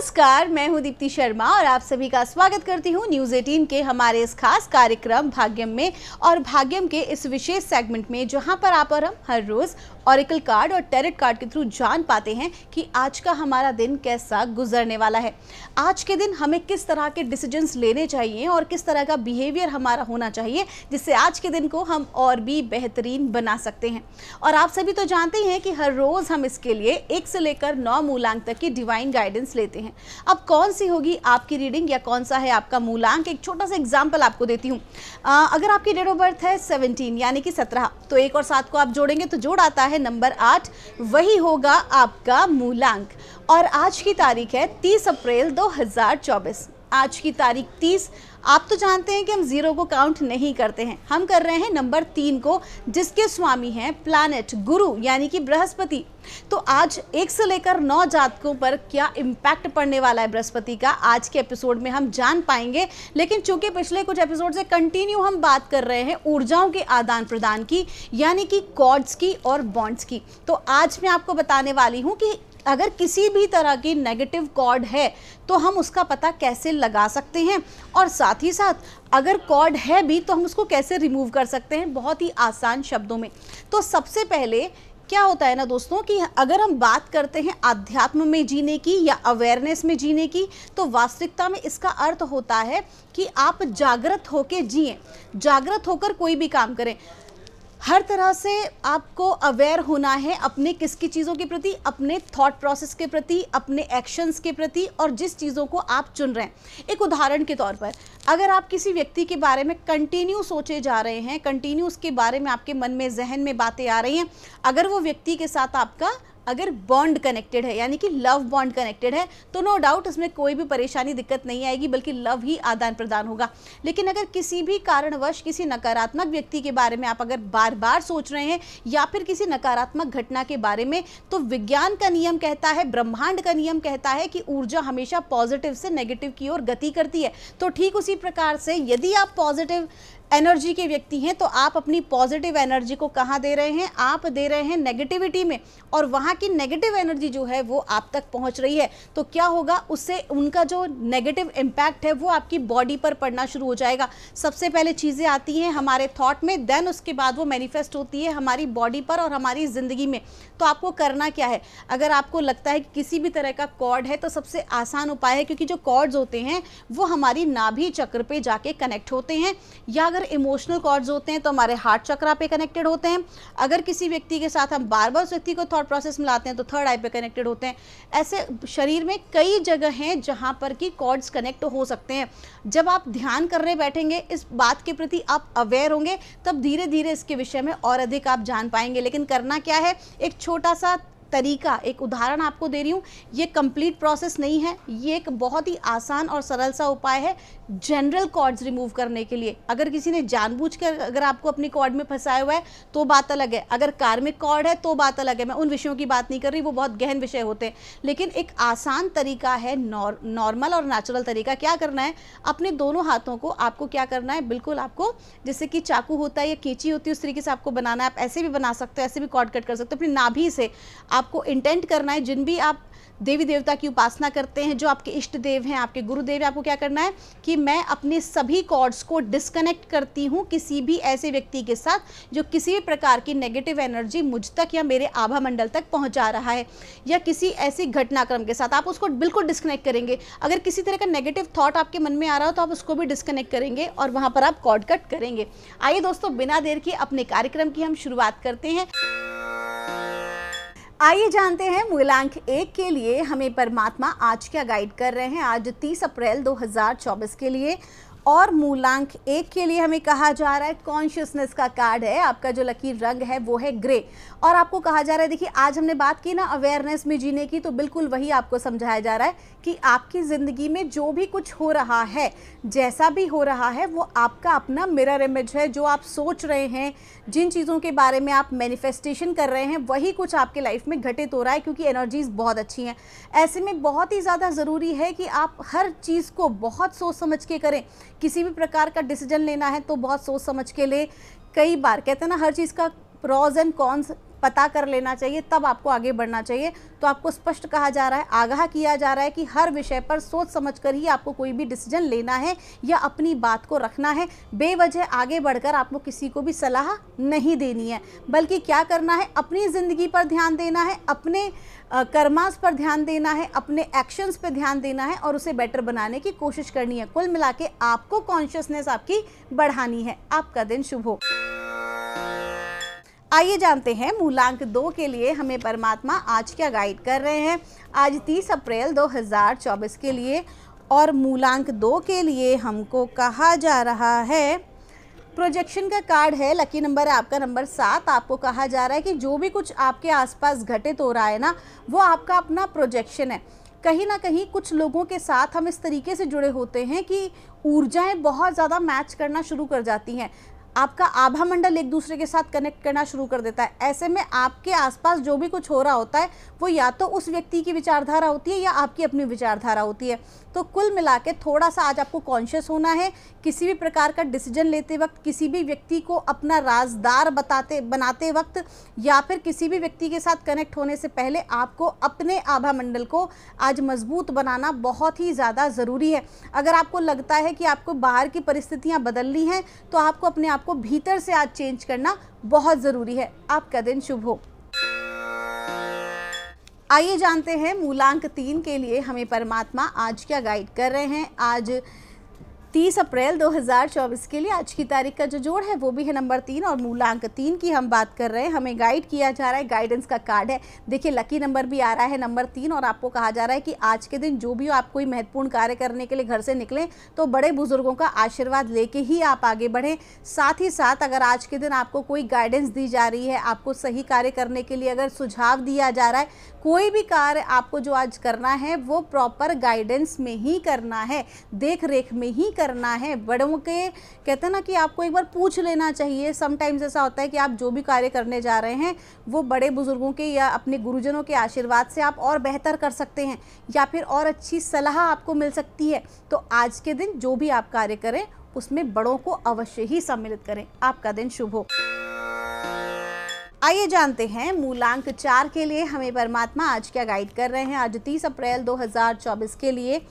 नमस्कार, मैं हूं दीप्ति शर्मा और आप सभी का स्वागत करती हूं न्यूज़ 18 के हमारे इस खास कार्यक्रम भाग्यम में। और भाग्यम के इस विशेष सेगमेंट में जहां पर आप और हम हर रोज ऑरेकल कार्ड और टैरेट कार्ड के थ्रू जान पाते हैं कि आज का हमारा दिन कैसा गुजरने वाला है। आज के दिन हमें किस तरह के डिसीजंस लेने चाहिए और किस तरह का बिहेवियर हमारा होना चाहिए जिससे आज के दिन को हम और भी बेहतरीन बना सकते हैं। और आप सभी तो जानते हैं कि हर रोज हम इसके लिए 1 से लेकर 9 मूलांक तक की डिवाइन गाइडेंस लेते हैं। अब कौन सी होगी आपकी रीडिंग या कौन सा है आपका मूलांक, एक छोटा सा एग्जाम्पल आपको देती हूँ। अगर आपकी डेट ऑफ बर्थ है 17 यानी कि 17, तो 1 और 7 को आप जोड़ेंगे तो जोड़ आता है नंबर 8, वही होगा आपका मूलांक। और आज की तारीख है 30 अप्रैल 2024। आज की तारीख 30। आप तो जानते हैं कि हम 0 को काउंट नहीं करते हैं, हम कर रहे हैं नंबर 3 को, जिसके स्वामी हैं प्लैनेट गुरु यानी कि बृहस्पति। तो आज 1 से लेकर 9 जातकों पर क्या इम्पैक्ट पड़ने वाला है बृहस्पति का, आज के एपिसोड में हम जान पाएंगे। लेकिन चूंकि पिछले कुछ एपिसोड से कंटिन्यू हम बात कर रहे हैं ऊर्जाओं के आदान प्रदान की, यानी कि कॉर्ड्स की और बॉन्ड्स की, तो आज मैं आपको बताने वाली हूँ कि अगर किसी भी तरह की नेगेटिव कॉर्ड है तो हम उसका पता कैसे लगा सकते हैं, और साथ ही साथ अगर कॉर्ड है भी तो हम उसको कैसे रिमूव कर सकते हैं, बहुत ही आसान शब्दों में। तो सबसे पहले क्या होता है ना दोस्तों कि अगर हम बात करते हैं आध्यात्म में जीने की या अवेयरनेस में जीने की, तो वास्तविकता में इसका अर्थ होता है कि आप जागृत होकर जिएं, जागृत होकर कोई भी काम करें। हर तरह से आपको अवेयर होना है अपने किसकी चीज़ों के प्रति, अपने थॉट प्रोसेस के प्रति, अपने एक्शंस के प्रति, और जिस चीज़ों को आप चुन रहे हैं। एक उदाहरण के तौर पर, अगर आप किसी व्यक्ति के बारे में कंटिन्यू सोचे जा रहे हैं, कंटिन्यू उसके बारे में आपके मन में जहन में बातें आ रही हैं, अगर वो व्यक्ति के साथ आपका अगर बॉन्ड कनेक्टेड है यानी कि लव बॉन्ड कनेक्टेड है, तो नो डाउट उसमें कोई भी परेशानी दिक्कत नहीं आएगी, बल्कि लव ही आदान प्रदान होगा। लेकिन अगर किसी भी कारणवश किसी नकारात्मक व्यक्ति के बारे में आप अगर बार बार सोच रहे हैं या फिर किसी नकारात्मक घटना के बारे में, तो विज्ञान का नियम कहता है, ब्रह्मांड का नियम कहता है कि ऊर्जा हमेशा पॉजिटिव से नेगेटिव की ओर गति करती है। तो ठीक उसी प्रकार से यदि आप पॉजिटिव एनर्जी के व्यक्ति हैं तो आप अपनी पॉजिटिव एनर्जी को कहाँ दे रहे हैं, आप दे रहे हैं नेगेटिविटी में, और वहाँ की नेगेटिव एनर्जी जो है वो आप तक पहुँच रही है। तो क्या होगा, उससे उनका जो नेगेटिव इम्पैक्ट है वो आपकी बॉडी पर पड़ना शुरू हो जाएगा। सबसे पहले चीज़ें आती हैं हमारे थॉट में, देन उसके बाद वो मैनिफेस्ट होती है हमारी बॉडी पर और हमारी ज़िंदगी में। तो आपको करना क्या है, अगर आपको लगता है कि किसी भी तरह का कॉर्ड है तो सबसे आसान उपाय है, क्योंकि जो कॉर्ड्स होते हैं वो हमारी नाभि चक्र पे जाके कनेक्ट होते हैं, या अगर इमोशनल कॉर्ड्स होते हैं तो हमारे हार्ट चक्रा पे कनेक्टेड होते हैं। अगर किसी व्यक्ति के साथ हम बार बार उस व्यक्ति को थॉट प्रोसेस में लाते हैं तो थर्ड आई पे कनेक्टेड होते हैं। ऐसे शरीर में कई जगह हैं जहां पर कि कॉर्ड्स कनेक्ट हो सकते हैं। जब आप ध्यान करने बैठेंगे, इस बात के प्रति आप अवेयर होंगे, तब धीरे धीरे इसके विषय में और अधिक आप जान पाएंगे। लेकिन करना क्या है, एक छोटा सा तरीका, एक उदाहरण आपको दे रही हूँ। ये कंप्लीट प्रोसेस नहीं है, ये एक बहुत ही आसान और सरल सा उपाय है जनरल कॉर्ड्स रिमूव करने के लिए। अगर किसी ने जानबूझकर अगर आपको अपनी कॉर्ड में फंसाया हुआ है तो बात अलग है, अगर कार्मिक कॉर्ड है तो बात अलग है। मैं उन विषयों की बात नहीं कर रही, वो बहुत गहन विषय होते हैं। लेकिन एक आसान तरीका है, नॉर्मल और नेचुरल तरीका। क्या करना है, अपने दोनों हाथों को आपको क्या करना है, बिल्कुल आपको जैसे कि चाकू होता है या कैंची होती है उस तरीके से आपको बनाना है। आप ऐसे भी बना सकते हो, ऐसे भी कॉर्ड कट कर सकते हो। अपनी नाभि से आपको इंटेंट करना है, जिन भी आप देवी देवता की उपासना करते हैं, जो आपके इष्ट देव हैं, आपके गुरुदेव हैं, आपको क्या करना है कि मैं अपने सभी कॉर्ड्स को डिस्कनेक्ट करती हूँ किसी भी ऐसे व्यक्ति के साथ जो किसी भी प्रकार की नेगेटिव एनर्जी मुझ तक या मेरे आभा मंडल तक पहुँचा रहा है, या किसी ऐसी घटनाक्रम के साथ आप उसको बिल्कुल डिस्कनेक्ट करेंगे। अगर किसी तरह का नेगेटिव थॉट आपके मन में आ रहा हो तो आप उसको भी डिस्कनेक्ट करेंगे और वहाँ पर आप कॉर्ड कट करेंगे। आइए दोस्तों, बिना देर के अपने कार्यक्रम की हम शुरुआत करते हैं। आइए जानते हैं मूलांक 1 के लिए हमें परमात्मा आज क्या गाइड कर रहे हैं, आज 30 अप्रैल 2024 के लिए। और मूलांक 1 के लिए हमें कहा जा रहा है कॉन्शियसनेस का कार्ड है, आपका जो लकी रंग है वो है ग्रे। और आपको कहा जा रहा है, देखिए आज हमने बात की ना अवेयरनेस में जीने की, तो बिल्कुल वही आपको समझाया जा रहा है कि आपकी ज़िंदगी में जो भी कुछ हो रहा है, जैसा भी हो रहा है, वो आपका अपना मिरर इमेज है। जो आप सोच रहे हैं, जिन चीज़ों के बारे में आप मैनिफेस्टेशन कर रहे हैं, वही कुछ आपके लाइफ में घटित हो रहा है, क्योंकि एनर्जीज़ बहुत अच्छी हैं। ऐसे में बहुत ही ज़्यादा ज़रूरी है कि आप हर चीज़ को बहुत सोच समझ के करें। किसी भी प्रकार का डिसीजन लेना है तो बहुत सोच समझ के ले। कई बार कहते हैं ना, हर चीज़ का प्रॉज एंड कॉन्स पता कर लेना चाहिए, तब आपको आगे बढ़ना चाहिए। तो आपको स्पष्ट कहा जा रहा है, आगाह किया जा रहा है कि हर विषय पर सोच समझकर ही आपको कोई भी डिसीजन लेना है या अपनी बात को रखना है। बेवजह आगे बढ़कर आपको किसी को भी सलाह नहीं देनी है, बल्कि क्या करना है, अपनी ज़िंदगी पर ध्यान देना है, अपने कर्मास पर ध्यान देना है, अपने एक्शंस पर ध्यान देना है और उसे बेटर बनाने की कोशिश करनी है। कुल मिला के आपको कॉन्शियसनेस आपकी बढ़ानी है। आपका दिन शुभ हो। आइए जानते हैं मूलांक 2 के लिए हमें परमात्मा आज क्या गाइड कर रहे हैं। आज 30 अप्रैल 2024 के लिए और मूलांक 2 के लिए हमको कहा जा रहा है, प्रोजेक्शन का कार्ड है, लकी नंबर है आपका नंबर 7। आपको कहा जा रहा है कि जो भी कुछ आपके आसपास घटित हो रहा है ना, वो आपका अपना प्रोजेक्शन है। कहीं ना कहीं कुछ लोगों के साथ हम इस तरीके से जुड़े होते हैं कि ऊर्जाएं बहुत ज़्यादा मैच करना शुरू कर जाती हैं। आपका आभा मंडल एक दूसरे के साथ कनेक्ट करना शुरू कर देता है। ऐसे में आपके आसपास जो भी कुछ हो रहा होता है वो या तो उस व्यक्ति की विचारधारा होती है या आपकी अपनी विचारधारा होती है। तो कुल मिला के थोड़ा सा आज आपको कॉन्शियस होना है। किसी भी प्रकार का डिसीजन लेते वक्त, किसी भी व्यक्ति को अपना राजदार बनाते वक्त या फिर किसी भी व्यक्ति के साथ कनेक्ट होने से पहले आपको अपने आभा मंडल को आज मजबूत बनाना बहुत ही ज़्यादा ज़रूरी है। अगर आपको लगता है कि आपको बाहर की परिस्थितियाँ बदलनी हैं तो आपको अपने आप को भीतर से आज चेंज करना बहुत ज़रूरी है। आपका दिन शुभ हो। आइए जानते हैं मूलांक 3 के लिए हमें परमात्मा आज क्या गाइड कर रहे हैं। आज 30 अप्रैल 2024 के लिए आज की तारीख का जो जोड़ है वो भी है नंबर 3 और मूलांक 3 की हम बात कर रहे हैं। हमें गाइड किया जा रहा है, गाइडेंस का कार्ड है। देखिए लकी नंबर भी आ रहा है नंबर 3 और आपको कहा जा रहा है कि आज के दिन जो भी आप कोई महत्वपूर्ण कार्य करने के लिए घर से निकलें तो बड़े बुजुर्गों का आशीर्वाद लेके ही आप आगे बढ़ें। साथ ही साथ अगर आज के दिन आपको कोई गाइडेंस दी जा रही है, आपको सही कार्य करने के लिए अगर सुझाव दिया जा रहा है, कोई भी कार्य आपको जो आज करना है वो प्रॉपर गाइडेंस में ही करना है, देख रेख में ही करना है। बड़ों के कहते हैं ना कि आपको एक बार पूछ लेना चाहिए। समटाइम्स ऐसा होता है कि आप जो भी कार्य करने जा रहे हैं वो बड़े बुजुर्गों के या अपने गुरुजनों के आशीर्वाद से आप और बेहतर कर सकते हैं या फिर और अच्छी सलाह आपको मिल सकती है। तो आज के दिन जो भी आप कार्य करें उसमें बड़ों को अवश्य ही सम्मिलित करें। आपका दिन शुभ हो। आइए जानते हैं मूलांक 4 के लिए हमें परमात्मा आज क्या गाइड कर रहे हैं। आज 30 अप्रैल 2024 के लिए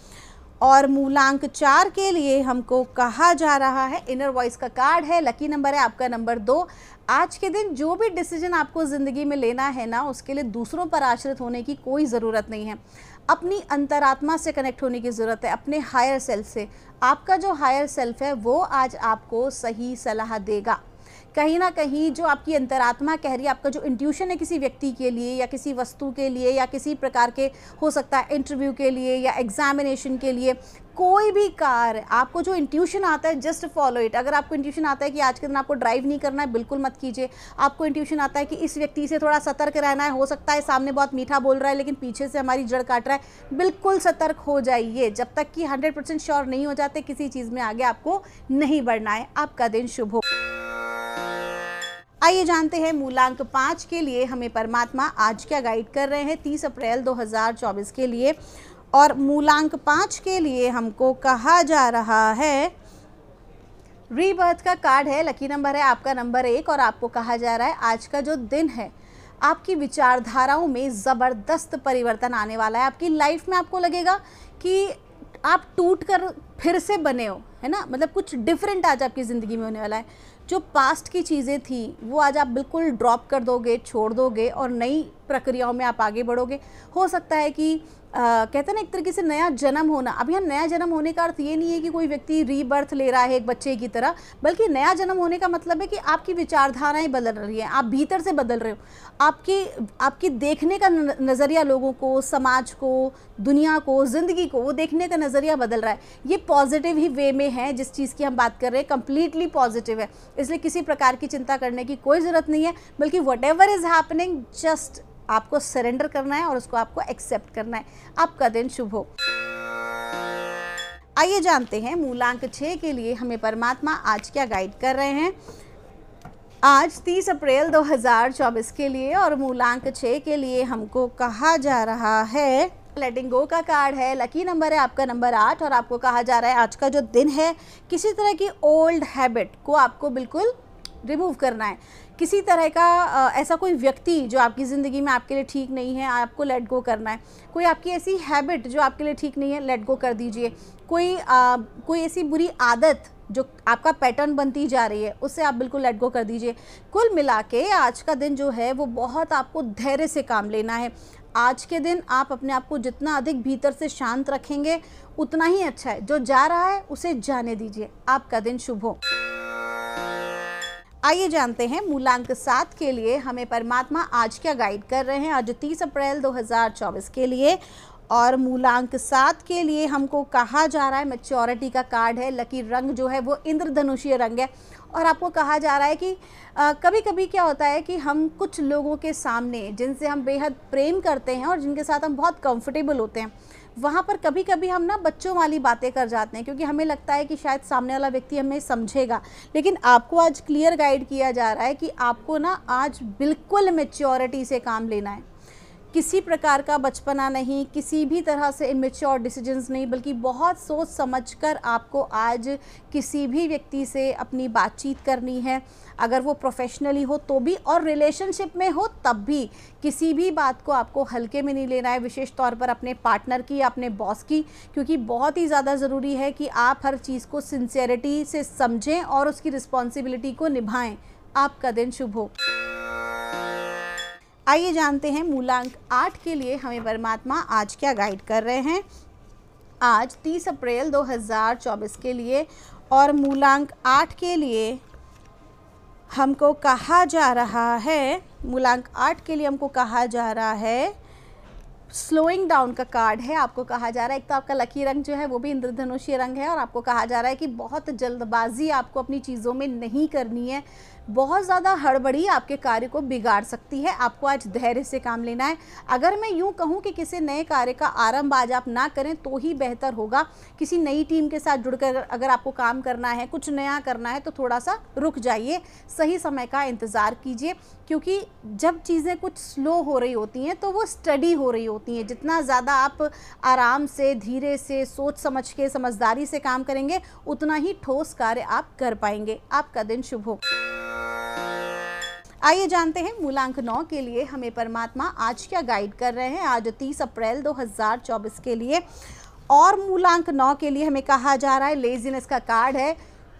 और मूलांक 4 के लिए हमको कहा जा रहा है, इनर वॉइस का कार्ड है, लकी नंबर है आपका नंबर 2। आज के दिन जो भी डिसीजन आपको ज़िंदगी में लेना है ना, उसके लिए दूसरों पर आश्रित होने की कोई ज़रूरत नहीं है। अपनी अंतरात्मा से कनेक्ट होने की ज़रूरत है, अपने हायर सेल्फ से। आपका जो हायर सेल्फ है वो आज आपको सही सलाह देगा। कहीं ना कहीं जो आपकी अंतरात्मा कह रही है, आपका जो इंट्यूशन है किसी व्यक्ति के लिए या किसी वस्तु के लिए या किसी प्रकार के हो सकता है इंटरव्यू के लिए या एग्जामिनेशन के लिए, कोई भी कार्य आपको जो इंट्यूशन आता है जस्ट फॉलो इट। अगर आपको इंट्यूशन आता है कि आज के दिन आपको ड्राइव नहीं करना है, बिल्कुल मत कीजिए। आपको इंट्यूशन आता है कि इस व्यक्ति से थोड़ा सतर्क रहना है, हो सकता है सामने बहुत मीठा बोल रहा है लेकिन पीछे से हमारी जड़ काट रहा है, बिल्कुल सतर्क हो जाइए। जब तक कि 100% श्योर नहीं हो जाते किसी चीज़ में आगे आपको नहीं बढ़ना है। आपका दिन शुभ हो। आइए जानते हैं मूलांक 5 के लिए हमें परमात्मा आज क्या गाइड कर रहे हैं 30 अप्रैल 2024 के लिए और मूलांक 5 के लिए हमको कहा जा रहा है, रीबर्थ का कार्ड है, लकी नंबर है आपका नंबर 1 और आपको कहा जा रहा है आज का जो दिन है आपकी विचारधाराओं में ज़बरदस्त परिवर्तन आने वाला है। आपकी लाइफ में आपको लगेगा कि आप टूट कर फिर से बने हो, है ना, मतलब कुछ डिफरेंट आज आपकी ज़िंदगी में होने वाला है। जो पास्ट की चीज़ें थी वो आज आप बिल्कुल ड्रॉप कर दोगे, छोड़ दोगे और नई प्रक्रियाओं में आप आगे बढ़ोगे। हो सकता है कि कहते हैं ना एक तरीके से नया जन्म होना। अब यहाँ नया जन्म होने का अर्थ ये नहीं है कि कोई व्यक्ति रीबर्थ ले रहा है एक बच्चे की तरह, बल्कि नया जन्म होने का मतलब है कि आपकी विचारधाराएं बदल रही हैं, आप भीतर से बदल रहे हो। आपकी देखने का नज़रिया लोगों को, समाज को, दुनिया को, ज़िंदगी को, वो देखने का नज़रिया बदल रहा है। ये पॉजिटिव ही वे में है, जिस चीज़ की हम बात कर रहे हैं कंप्लीटली पॉजिटिव है, इसलिए किसी प्रकार की चिंता करने की कोई ज़रूरत नहीं है, बल्कि what ever is happening just आपको सरेंडर करना है और उसको आपको एक्सेप्ट करना है। आपका दिन शुभ हो। आइए जानते हैं मूलांक 6 के लिए हमें परमात्मा आज क्या गाइड कर रहे हैं। आज 30 अप्रैल 2024 के लिए और मूलांक 6 के लिए हमको कहा जा रहा है, लेटिंग गो का कार्ड है, लकी नंबर है आपका नंबर 8 और आपको कहा जा रहा है आज का जो दिन है किसी तरह की ओल्ड हैबिट को आपको बिल्कुल रिमूव करना है। किसी तरह का ऐसा कोई व्यक्ति जो आपकी ज़िंदगी में आपके लिए ठीक नहीं है, आपको लेट गो करना है। कोई आपकी ऐसी हैबिट जो आपके लिए ठीक नहीं है, लेट गो कर दीजिए। कोई ऐसी बुरी आदत जो आपका पैटर्न बनती जा रही है, उससे आप बिल्कुल लेट गो कर दीजिए। कुल मिला के आज का दिन जो है वो बहुत आपको धैर्य से काम लेना है। आज के दिन आप अपने आप को जितना अधिक भीतर से शांत रखेंगे उतना ही अच्छा है। जो जा रहा है उसे जाने दीजिए। आपका दिन शुभ हो। आइए जानते हैं मूलांक 7 के लिए हमें परमात्मा आज क्या गाइड कर रहे हैं। आज 30 अप्रैल 2024 के लिए, और मूलांक 7 के लिए हमको कहा जा रहा है, मैच्योरिटी का कार्ड है। लकी रंग जो है वो इंद्रधनुषीय रंग है, और आपको कहा जा रहा है कि कभी कभी क्या होता है कि हम कुछ लोगों के सामने जिनसे हम बेहद प्रेम करते हैं और जिनके साथ हम बहुत कंफर्टेबल होते हैं, वहाँ पर कभी कभी हम ना बच्चों वाली बातें कर जाते हैं, क्योंकि हमें लगता है कि शायद सामने वाला व्यक्ति हमें समझेगा। लेकिन आपको आज क्लियर गाइड किया जा रहा है कि आपको ना आज बिल्कुल मैच्योरिटी से काम लेना है। किसी प्रकार का बचपना नहीं, किसी भी तरह से इमेच्योर डिसीजंस नहीं, बल्कि बहुत सोच समझकर आपको आज किसी भी व्यक्ति से अपनी बातचीत करनी है। अगर वो प्रोफेशनली हो तो भी, और रिलेशनशिप में हो तब भी, किसी भी बात को आपको हल्के में नहीं लेना है, विशेष तौर पर अपने पार्टनर की या अपने बॉस की, क्योंकि बहुत ही ज़्यादा ज़रूरी है कि आप हर चीज़ को सिंसियरिटी से समझें और उसकी रिस्पॉन्सिबिलिटी को निभाएं। आपका दिन शुभ हो। आइए जानते हैं मूलांक 8 के लिए हमें परमात्मा आज क्या गाइड कर रहे हैं। आज 30 अप्रैल 2024 के लिए, और मूलांक 8 के लिए हमको कहा जा रहा है, मूलांक 8 के लिए हमको कहा जा रहा है, स्लोइंग डाउन का कार्ड है। आपको कहा जा रहा है, एक तो आपका लकी रंग जो है वो भी इंद्रधनुषीय रंग है, और आपको कहा जा रहा है कि बहुत जल्दबाजी आपको अपनी चीज़ों में नहीं करनी है। बहुत ज़्यादा हड़बड़ी आपके कार्य को बिगाड़ सकती है। आपको आज धैर्य से काम लेना है। अगर मैं यूँ कहूँ कि किसी नए कार्य का आरंभ आज आप ना करें तो ही बेहतर होगा। किसी नई टीम के साथ जुड़कर अगर आपको काम करना है, कुछ नया करना है, तो थोड़ा सा रुक जाइए, सही समय का इंतज़ार कीजिए, क्योंकि जब चीज़ें कुछ स्लो हो रही होती हैं तो वो स्टडी हो रही होती हैं। जितना ज़्यादा आप आराम से, धीरे से, सोच समझ के, समझदारी से काम करेंगे, उतना ही ठोस कार्य आप कर पाएंगे। आपका दिन शुभ हो। आइए जानते हैं मूलांक 9 के लिए हमें परमात्मा आज क्या गाइड कर रहे हैं। आज 30 अप्रैल 2024 के लिए, और मूलांक 9 के लिए हमें कहा जा रहा है, लेजीनेस का कार्ड है।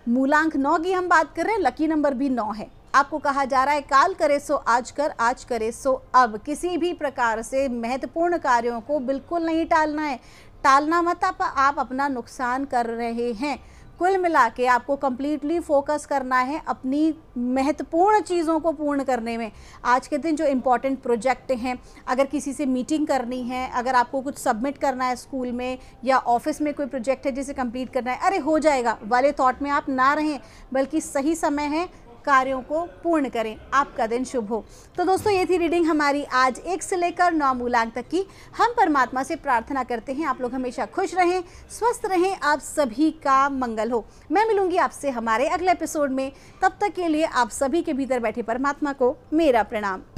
मूलांक 9 की हम बात कर रहे हैं, लकी नंबर भी 9 है। आपको कहा जा रहा है, काल करे सो आज कर, आज करे सो अब। किसी भी प्रकार से महत्वपूर्ण कार्यों को बिल्कुल नहीं टालना है। टालना मत, आप अपना नुकसान कर रहे हैं। कुल मिला के आपको कम्प्लीटली फोकस करना है अपनी महत्वपूर्ण चीज़ों को पूर्ण करने में। आज के दिन जो इम्पॉर्टेंट प्रोजेक्ट हैं, अगर किसी से मीटिंग करनी है, अगर आपको कुछ सबमिट करना है स्कूल में या ऑफिस में, कोई प्रोजेक्ट है जिसे कंप्लीट करना है, अरे हो जाएगा वाले थॉट में आप ना रहें, बल्कि सही समय है, कार्यों को पूर्ण करें। आपका दिन शुभ हो। तो दोस्तों, ये थी रीडिंग हमारी आज 1 से लेकर 9 मूलांक तक की। हम परमात्मा से प्रार्थना करते हैं आप लोग हमेशा खुश रहें, स्वस्थ रहें, आप सभी का मंगल हो। मैं मिलूंगी आपसे हमारे अगले एपिसोड में। तब तक के लिए आप सभी के भीतर बैठे परमात्मा को मेरा प्रणाम।